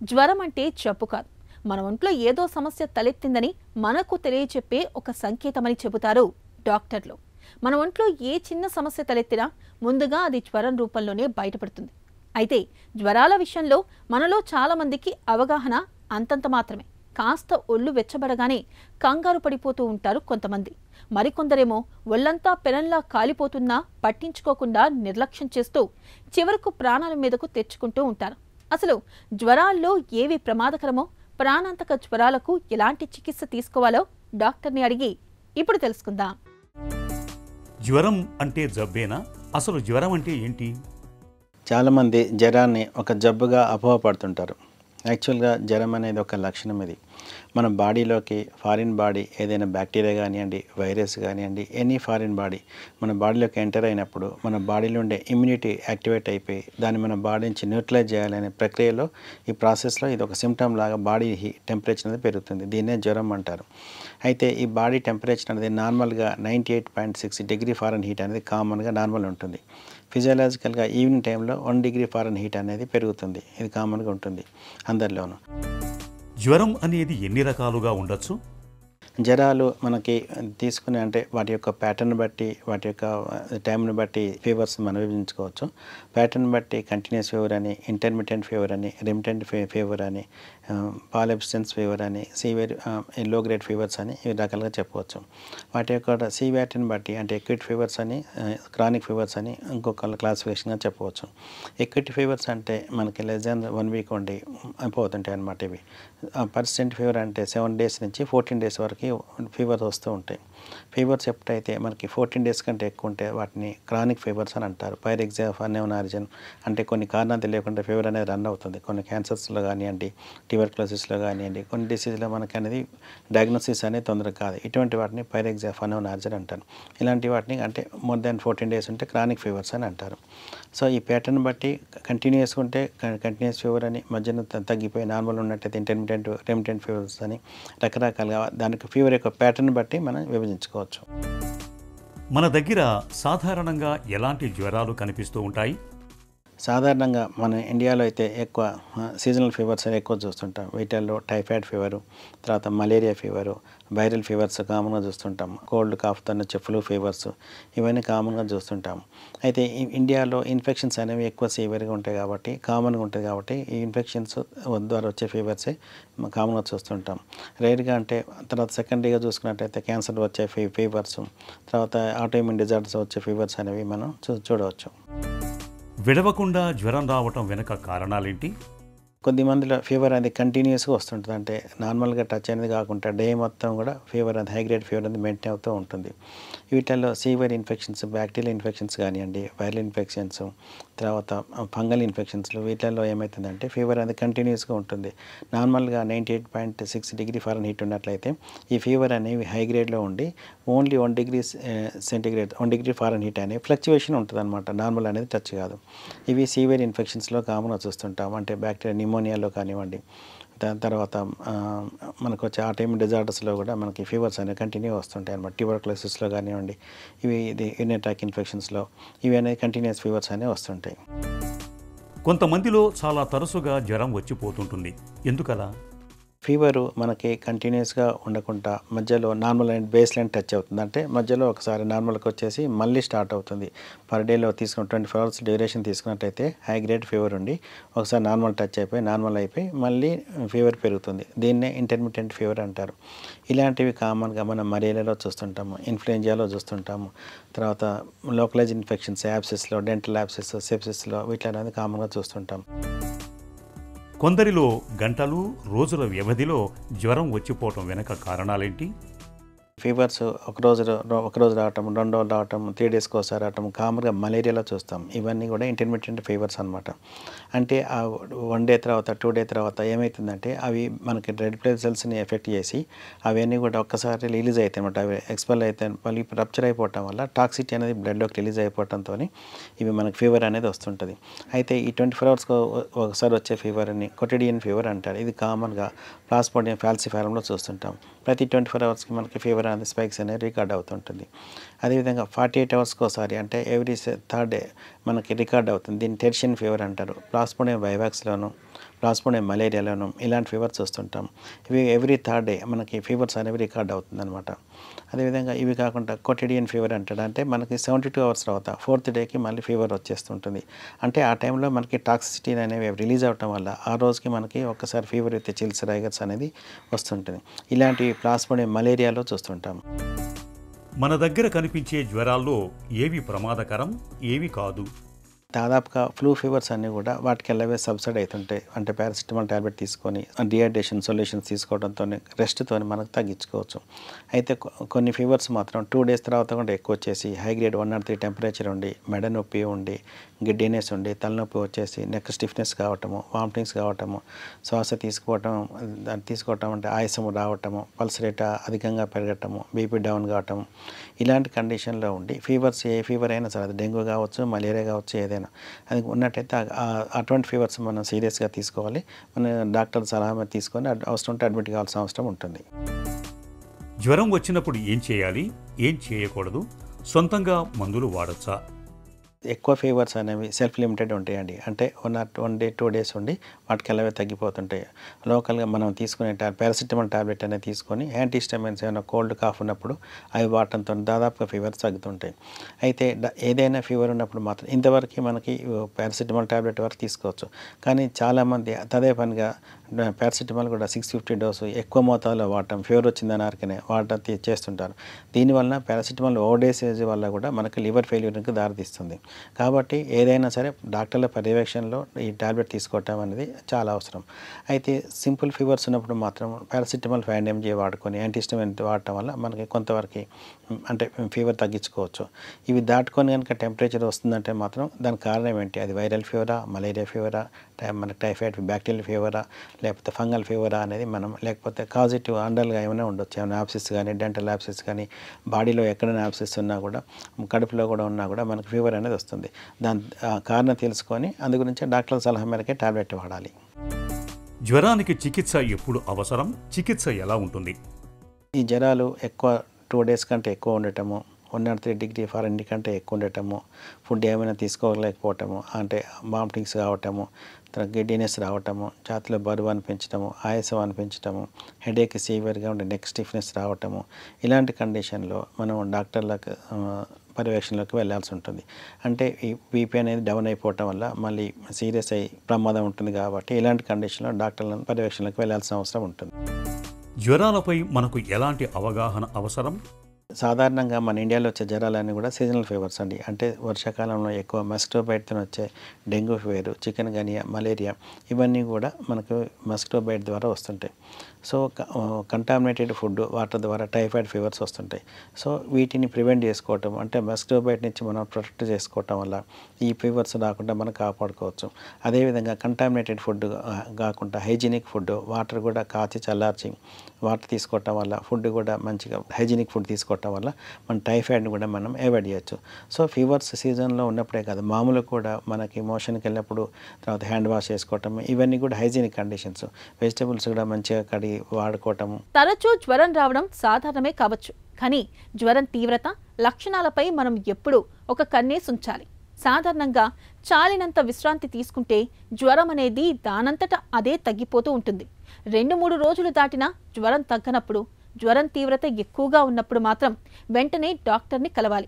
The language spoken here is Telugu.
జ్వరం అంటే జబ్బు కాదు, మన ఒంట్లో ఏదో సమస్య తలెత్తిందని మనకు తెలియచెప్పే ఒక సంకేతమని చెబుతారు డాక్టర్లు. మన ఒంట్లో ఏ చిన్న సమస్య తలెత్తినా ముందుగా అది జ్వరం రూపంలోనే బయటపడుతుంది. అయితే జ్వరాల విషయంలో మనలో చాలా మందికి అవగాహన అంతంత మాత్రమే. కాస్త ఒళ్ళు వెచ్చబడగానే కంగారు పడిపోతూ ఉంటారు కొంతమంది. మరికొందరేమో ఒళ్లంతా పెనంలా కాలిపోతున్నా పట్టించుకోకుండా నిర్లక్ష్యం చేస్తూ చివరకు ప్రాణాల మీదకు తెచ్చుకుంటూ ఉంటారు. అసలు జ్వరాల్లో ఏవి ప్రమాదకరమో, ప్రాణాంతక జ్వరాలకు ఎలాంటి చికిత్స తీసుకోవాలో డాక్టర్ని అడిగి ఇప్పుడు తెలుసుకుందాం. జ్వరం అంటే జబ్బేనా? అసలు జ్వరం అంటే ఏంటి? చాలామంది జ్వరాన్ని ఒక జబ్బుగా అపోహపడుతుంటారు. యాక్చువల్గా జ్వరం అనేది ఒక లక్షణం. ఇది మన బాడీలోకి ఫారిన్ బాడీ ఏదైనా బ్యాక్టీరియా కానివ్వండి, వైరస్ కానివ్వండి, ఎనీ ఫారిన్ బాడీ మన బాడీలోకి ఎంటర్ అయినప్పుడు మన బాడీలో ఉండే ఇమ్యూనిటీ యాక్టివేట్ అయిపోయి దాన్ని మన బాడీ నుంచి న్యూట్రలైజ్ చేయాలనే ప్రక్రియలో ఈ ప్రాసెస్లో ఇది ఒక సిమ్టమ్ లాగా బాడీ టెంపరేచర్ అనేది పెరుగుతుంది. దీన్నే జ్వరం అంటారు. అయితే ఈ బాడీ టెంపరేచర్ అనేది నార్మల్గా 98.6 డిగ్రీ ఫారెన్ హీట్ అనేది కామన్గా నార్మల్ ఉంటుంది. ఫిజియోలాజికల్గా ఈవినింగ్ టైంలో 1 డిగ్రీ ఫారెన్ హీట్ అనేది పెరుగుతుంది. ఇది కామన్గా ఉంటుంది అందరిలోనూ. జ్వరం అనేది ఎన్ని రకాలుగా ఉండొచ్చు? జ్వరాలు మనకి తీసుకునే అంటే వాటి యొక్క ప్యాటర్న్ బట్టి, వాటి యొక్క టైంని బట్టి ఫీవర్స్ మనం విభజించుకోవచ్చు. ప్యాటర్న్ బట్టి కంటిన్యూస్ ఫీవర్ అని, ఇంటర్మిటెంట్ ఫీవర్ అని, రిమిటెంట్ ఫీవర్ అని, పాలెబ్స్టెన్స్ ఫీవర్ అని, సివియర్ లో గ్రేడ్ ఫీవర్స్ అని ఈ రకాలుగా చెప్పవచ్చు. వాటి యొక్క సివియారిటీని బట్టి అంటే ఎక్విట్ ఫీవర్స్ అని, క్రానిక్ ఫీవర్స్ అని ఇంకొక క్లాసిఫికేషన్గా చెప్పవచ్చు. ఎక్విట్ ఫీవర్స్ అంటే మనకి లెస్ దాన్ 1 వీక్ ఉండి పోతుంటాయి అన్నమాట. ఇవి పర్సిస్టెంట్ ఫీవర్ అంటే 7 డేస్ నుంచి 14 డేస్ వరకు ఫీవర్స్ వస్తూ ఉంటాయి. ఫీవర్స్ ఎప్పుడైతే మనకి 14 డేస్ కంటే ఎక్కువ ఉంటే వాటిని క్రానిక్ ఫీవర్స్ అని అంటారు. పైరెక్సియా ఆఫ్ అన్నోన్ ఆరిజిన్ అంటే కొన్ని కారణాలు తెలియకుండా ఫీవర్ అనేది రన్ అవుతుంది. కొన్ని క్యాన్సర్స్లో కానివ్వండి, ట్యూబర్క్యులోసిస్లో కానివ్వండి, కొన్ని డిసీజ్లో మనకి అనేది డయాగ్నోసిస్ అనేది తొందరగా కాదు. ఇటువంటి వాటిని పైరెక్సియా ఆఫ్ అన్నోన్ ఆరిజిన్ అంటారు. ఇలాంటి వాటిని అంటే మోర్ దాన్ 14 డేస్ ఉంటే క్రానిక్ ఫీవర్స్ అని అంటారు. సో ఈ ప్యాటర్న్ బట్టి కంటిన్యూస్ ఉంటే కంటిన్యూస్ ఫీవర్ అని, మధ్యన తగ్గిపోయి నార్మల్ ఉన్నట్టయితే ఇంటర్మిటెంట్, రెమిటెంట్ ఫీవర్స్ అని రకరకాలుగా దానికి ఫీవర్ యొక్క ప్యాటర్న్ బట్టి మనం విభజించుకోవచ్చు. మన దగ్గర సాధారణంగా ఎలాంటి జ్వరాలు కనిపిస్తూ ఉంటాయి? సాధారణంగా మన ఇండియాలో అయితే ఎక్కువ సీజనల్ ఫీవర్స్ ఎక్కువ చూస్తుంటాం. వీటిల్లో టైఫాయిడ్ ఫీవరు, తర్వాత మలేరియా ఫీవరు, వైరల్ ఫీవర్స్ కామన్గా చూస్తుంటాం. కోల్డ్ కాఫ్తో వచ్చే ఫ్లూ ఫీవర్స్ ఇవన్నీ కామన్గా చూస్తుంటాం. అయితే ఇండియాలో ఇన్ఫెక్షన్స్ అనేవి ఎక్కువ సివియర్గా ఉంటాయి కాబట్టి, కామన్గా ఉంటుంది కాబట్టి ఈ ఇన్ఫెక్షన్స్ ద్వారా వచ్చే ఫీవర్సే కామన్గా చూస్తుంటాం. రేర్గా అంటే తర్వాత సెకండరీగా చూసుకున్నట్టయితే క్యాన్సర్ వచ్చే ఫీవర్స్, తర్వాత ఆటోఇమ్యూన్ డిజార్డర్స్ వచ్చే ఫీవర్స్ అనేవి మనం చూడవచ్చు. విడవకుండా జ్వరం రావటం వెనుక కారణాలేంటి? కొద్దిమందిలో ఫీవర్ అనేది కంటిన్యూస్గా వస్తుంటుంది. అంటే నార్మల్గా టచ్ అనేది కాకుండా డే మొత్తం కూడా ఫీవర్ అనేది హై గ్రేడ్ ఫీవర్ అనేది మెయింటైన్ అవుతూ ఉంటుంది. వీటిల్లో సివియర్ ఇన్ఫెక్షన్స్, బ్యాక్టీరియల్ ఇన్ఫెక్షన్స్ కానివ్వండి, వైరల్ ఇన్ఫెక్షన్స్, తర్వాత ఫంగల్ ఇన్ఫెక్షన్స్లో వీటిల్లో ఏమవుతుందంటే ఫీవర్ అనేది కంటిన్యూస్గా ఉంటుంది. నార్మల్గా 98.6 డిగ్రీ ఫారెన్ హీట్ ఉన్నట్లయితే ఈ ఫీవర్ అనేవి హై గ్రేడ్లో ఉండి only 1 degree centigrade, 1 degree foreign heat అనే ఫ్లక్చువేషన్ ఉంటుంది అనమాట. నార్మల్ అనేది టచ్ కాదు. ఇవి సివియర్ ఇన్ఫెక్షన్స్లో కామన్గా చూస్తుంటాం. అంటే బ్యాక్టీరియా న్యూమోనియాలో కానివ్వండి, దాని తర్వాత మనకు వచ్చే ఆటోఇమ్యూన్ డిజార్డర్స్లో కూడా మనకి ఫీవర్స్ అనేవి కంటిన్యూ వస్తుంటాయి అన్నమాట. ట్యూబర్క్యులోసిస్లో కానివ్వండి, ఇది యూరినరీ ట్రాక్ట్ ఇన్ఫెక్షన్స్లో ఇవి అనేది కంటిన్యూస్ ఫీవర్స్ అనేవి వస్తుంటాయి. కొంతమందిలో చాలా తరచుగా జ్వరం వచ్చిపోతుంటుంది. ఎందుకలా? ఫీవరు మనకి కంటిన్యూస్గా ఉండకుండా మధ్యలో normal line, base line touch అవుతుంది. అంటే మధ్యలో ఒకసారి నార్మల్కి వచ్చేసి మళ్ళీ స్టార్ట్ అవుతుంది. పర్ డేలో తీసుకున్న 24 అవర్స్ డ్యూరేషన్ తీసుకున్నట్టయితే హై గ్రేడ్ ఫీవర్ ఉండి ఒకసారి నార్మల్ టచ్ అయిపోయి నార్మల్ అయిపోయి మళ్ళీ ఫీవర్ పెరుగుతుంది. దీన్నే ఇంటర్మిటెంట్ ఫీవర్ అంటారు. ఇలాంటివి కామన్గా మనం మలేరియాలో చూస్తుంటాము, ఇన్ఫ్లుయెంజాలో చూస్తుంటాము, తర్వాత లోకలైజ్ ఇన్ఫెక్షన్స్, యాబ్సెస్లో, డెంటల్ యాబ్సెస్, సెప్సిస్లో వీటిలో అనేది కామన్గా చూస్తుంటాం. కొందరిలో గంటలు, రోజుల వ్యవధిలో జ్వరం వచ్చిపోవటం వెనక కారణాలేంటి? ఫీవర్స్ ఒకరోజు రావటం, 2 రోజులు రావటం, 3 డేస్కి ఒకసారి రావటం కామన్గా మలేరియాలో చూస్తాం. ఇవన్నీ కూడా ఇంటర్మిటెంట్ ఫీవర్స్ అనమాట. అంటే ఆ 1 డే తర్వాత 2 డే తర్వాత ఏమవుతుందంటే అవి మనకి రెడ్ బ్లడ్ సెల్స్ని ఎఫెక్ట్ చేసి అవన్నీ కూడా ఒక్కసారి రిలీజ్ అవుతాయి అనమాట. అవి ఎక్స్పెల్ అయితే మళ్ళీ రప్చర్ అయిపోవటం వల్ల టాక్సిటీ అనేది బ్లడ్లోకి రిలీజ్ అయిపోవడంతో ఇవి మనకి ఫీవర్ అనేది వస్తుంటుంది. అయితే ఈ 24 అవర్స్కి ఒకసారి వచ్చే ఫీవర్ని కొటిడియన్ ఫీవర్ అంటారు. ఇది కామన్గా ప్లాస్మోడియం ఫాల్సిఫారంలో చూస్తుంటాం. ప్రతి 24 అవర్స్కి మనకి ఫీవర్ అనేది స్పైక్స్ అనేది రికార్డ్ అవుతుంటుంది. అదేవిధంగా 48 అవర్స్కి ఒకసారి అంటే ఎవ్రీ థర్డ్ డే మనకి రికార్డ్ అవుతుంది. దీన్ని టెర్షియన్ ఫీవర్ అంటారు. ప్లాస్మోడియం వైవాక్స్లోను, ప్లాస్మోడియం మలేరియాలోను ఇలాంటి ఫీవర్స్ వస్తుంటాం. ఇవి ఎవ్రీ థర్డ్ డే మనకి ఫీవర్స్ అనేవి రికార్డ్ అవుతుందన్నమాట. అదేవిధంగా ఇవి కాకుండా కొటిడియన్ ఫీవర్ అంటాడు. అంటే మనకి 72 అవర్స్ తర్వాత 4th డేకి మళ్ళీ ఫీవర్ వచ్చేస్తుంటుంది. అంటే ఆ టైంలో మనకి టాక్సిసిటీ అనేవి రిలీజ్ అవ్వటం వల్ల ఆ రోజుకి మనకి ఒక్కసారి ఫీవర్ విత్ చిల్స్ రైగర్స్ అనేది వస్తుంటుంది. ఇలాంటి ప్లాస్మోడియం మలేరియాలో చూస్తుంటాం. మన దగ్గర కనిపించే జ్వరాల్లో ఏవి ప్రమాదకరం, ఏవి కాదు? దాదాపుగా ఫ్లూ ఫీవర్స్ అన్నీ కూడా వాటికి వెళ్ళవే సబ్సైడ్ అవుతుంటాయి. అంటే పారాసిటమాల్ ట్యాబ్లెట్ తీసుకొని డిహైడ్రేషన్ సొల్యూషన్స్ తీసుకోవడంతో రెస్ట్తో మనకు తగ్గించుకోవచ్చు. అయితే కొన్ని ఫీవర్స్ మాత్రం 2 days తర్వాత కూడా ఎక్కువ వచ్చేసి హై గ్రేడ్ 103 టెంపరేచర్ ఉండి, మెడ నొప్పి ఉండి, గిడ్డీనెస్ ఉండి, తలనొప్పి వచ్చేసి నెక్ స్టిఫ్నెస్ కావటము, వామిటింగ్స్ కావటము, శ్వాస తీసుకోవటం అంటే ఆయాసం రావటము, పల్స్ రేట్ అధికంగా పెరగటము, బీపీ డౌన్ కావటము, ఇలాంటి కండిషన్లో ఉండి ఫీవర్స్ ఏ ఫీవర్ అయినా సరే, అది డెంగ్యూ కావచ్చు, మలేరియా కావచ్చు, ఏదైనా అది ఉన్నట్టయితే అటువంటి ఫీవర్స్ మనం సీరియస్గా తీసుకోవాలి. మన డాక్టర్ సలహా తీసుకొని అవసరం ఉంటే అడ్మిట్ కావాల్సిన అవసరం ఉంటుంది. జ్వరం వచ్చినప్పుడు ఏం చేయాలి, ఏం చేయకూడదు? సొంతంగా మందులు వాడచ్చా? ఎక్కువ ఫీవర్స్ అనేవి సెల్ఫ్ లిమిటెడ్ ఉంటాయండి. అంటే 1 day 2 days ఉండి వాటికి వెళ్ళవే తగ్గిపోతుంటాయి. లోకల్గా మనం తీసుకునే పారాసిటమాల్ టాబ్లెట్ అనేది తీసుకొని యాంటీహిస్టమైన్స్ ఏమైనా కోల్డ్ కాఫ్ ఉన్నప్పుడు అవి వాడటంతో దాదాపుగా ఫీవర్స్ తగ్గుతుంటాయి. అయితే ఏదైనా ఫీవర్ ఉన్నప్పుడు మాత్రం ఇంతవరకు మనకి పారాసిటమాల్ టాబ్లెట్ వరకు తీసుకోవచ్చు. కానీ చాలామంది అదే పనిగా పారాసిటమాల్ కూడా 650 డోసు ఎక్కువ మోతాదులో వాడటం, ఫీవర్ వచ్చిందని అరికనే వాడటం చేస్తుంటారు. దీనివల్ల పారాసిటమాల్ ఓవర్డోసేజ్ వల్ల కూడా మనకి లివర్ ఫెయిల్యూర్కి దారితీస్తుంది. కాబట్టి ఏదైనా సరే డాక్టర్ల పర్యవేక్షణలో ఈ టాబ్లెట్ తీసుకోవటం అనేది చాలా అవసరం. అయితే సింపుల్ ఫీవర్స్ ఉన్నప్పుడు మాత్రం పారాసిటమాల్ 5 mg వాడుకొని యాంటీహిస్టమైన్ వాడటం వల్ల మనకి కొంతవరకు అంటే ఫీవర్ తగ్గించుకోవచ్చు. ఇవి దాటుకొని కనుక టెంపరేచర్ వస్తుందంటే మాత్రం దానికి కారణం ఏంటి? అది వైరల్ ఫీవరా, మలేరియా ఫీవరా, మనకి టైఫాయిడ్ బ్యాక్టీరియల్ ఫీవరా, లేకపోతే ఫంగల్ ఫీవరా అనేది మనం, లేకపోతే కాజిటివ్ అండర్గా ఏమైనా ఉండొచ్చు. ఏమైనా యాప్సిస్ కానీ, డెంటల్ యాప్సిస్ కానీ, బాడీలో ఎక్కడైనా యాప్సిస్ ఉన్నా కూడా, కడుపులో కూడా ఉన్నా కూడా మనకు ఫీవర్ అనేది వస్తుంది. దాని కారణం తెలుసుకొని అందు గురించి డాక్టర్ల సలహా మేరకే టాబ్లెట్ వాడాలి. జ్వరానికి చికిత్స ఎప్పుడు అవసరం? చికిత్స ఎలా ఉంటుంది? ఈ జ్వరాలు ఎక్కువ 2 days కంటే ఎక్కువ ఉండటము, 103 degree Fahrenheit కంటే ఎక్కువ ఉండటము, ఫుడ్ ఏమైనా తీసుకోలేకపోవటము, అంటే వామిటింగ్స్ కావటము, గిడ్డీనెస్ రావటము, ఛాతీలో బరువు అనిపించటము, ఆయాసం అనిపించటము, హెడేక్ సివియర్గా ఉండే నెక్ స్టిఫ్నెస్ రావటము, ఇలాంటి కండిషన్లో మనం డాక్టర్లకు పర్యవేక్షణలోకి వెళ్ళాల్సి ఉంటుంది. అంటే ఈ బీపీ అనేది డౌన్ అయిపోవటం వల్ల మళ్ళీ సీరియస్ అయ్యి ప్రమాదం ఉంటుంది. కాబట్టి ఇలాంటి కండిషన్లో డాక్టర్ల పర్యవేక్షణలోకి వెళ్ళాల్సిన అవసరం ఉంటుంది. జ్వరాలపై మనకు ఎలాంటి అవగాహన అవసరం? సాధారణంగా మన ఇండియాలో వచ్చే జ్వరాలన్నీ కూడా సీజనల్ ఫీవర్స్ అండి. అంటే వర్షాకాలంలో ఎక్కువ మస్కిటో బైట్తో వచ్చే dengue fever, chicken Guinea, malaria ఇవన్నీ కూడా మనకు మస్కిటో బైట్ ద్వారా వస్తుంటాయి. సో కంటామినేటెడ్ ఫుడ్, వాటర్ ద్వారా టైఫాయిడ్ ఫీవర్స్ వస్తుంటాయి. సో వీటిని ప్రివెంట్ చేసుకోవటం, అంటే మస్కిటో బైట్ నుంచి మనం ప్రొటెక్ట్ చేసుకోవటం వల్ల ఈ ఫీవర్స్ రాకుండా మనం కాపాడుకోవచ్చు. అదేవిధంగా కంటామినేటెడ్ ఫుడ్ కాకుండా హైజీనిక్ ఫుడ్, వాటర్ కూడా కాచి చల్లార్చి వాటర్ తీసుకోవటం వల్ల, ఫుడ్ కూడా మంచిగా హైజీనిక్ ఫుడ్ తీసుకోవటం వల్ల మన టైఫాయిడ్ని కూడా మనం అవాయిడ్ చేయొచ్చు. సో ఫీవర్స్ సీజన్లో ఉన్నప్పుడే కాదు, మామూలు కూడా మనకి మోషన్కి వెళ్ళినప్పుడు, తర్వాత హ్యాండ్ వాష్ చేసుకోవటం, ఇవన్నీ కూడా హైజీనిక్ కండిషన్స్. వెజిటబుల్స్ కూడా మంచిగా కడిగి వాడుకోవటము. తరచూ జ్వరం రావడం సాధారణమే కావచ్చు, కానీ జ్వరం తీవ్రత, లక్షణాలపై మనం ఎప్పుడూ ఒక కన్నేసి ఉంచాలి. సాధారణంగా చాలినంత విశ్రాంతి తీసుకుంటే జ్వరం అనేది దానంతట అదే తగ్గిపోతూ ఉంటుంది. 2-3 రోజులు దాటినా జ్వరం తగ్గనప్పుడు, జ్వరం తీవ్రత ఎక్కువగా ఉన్నప్పుడు మాత్రం వెంటనే డాక్టర్ని కలవాలి.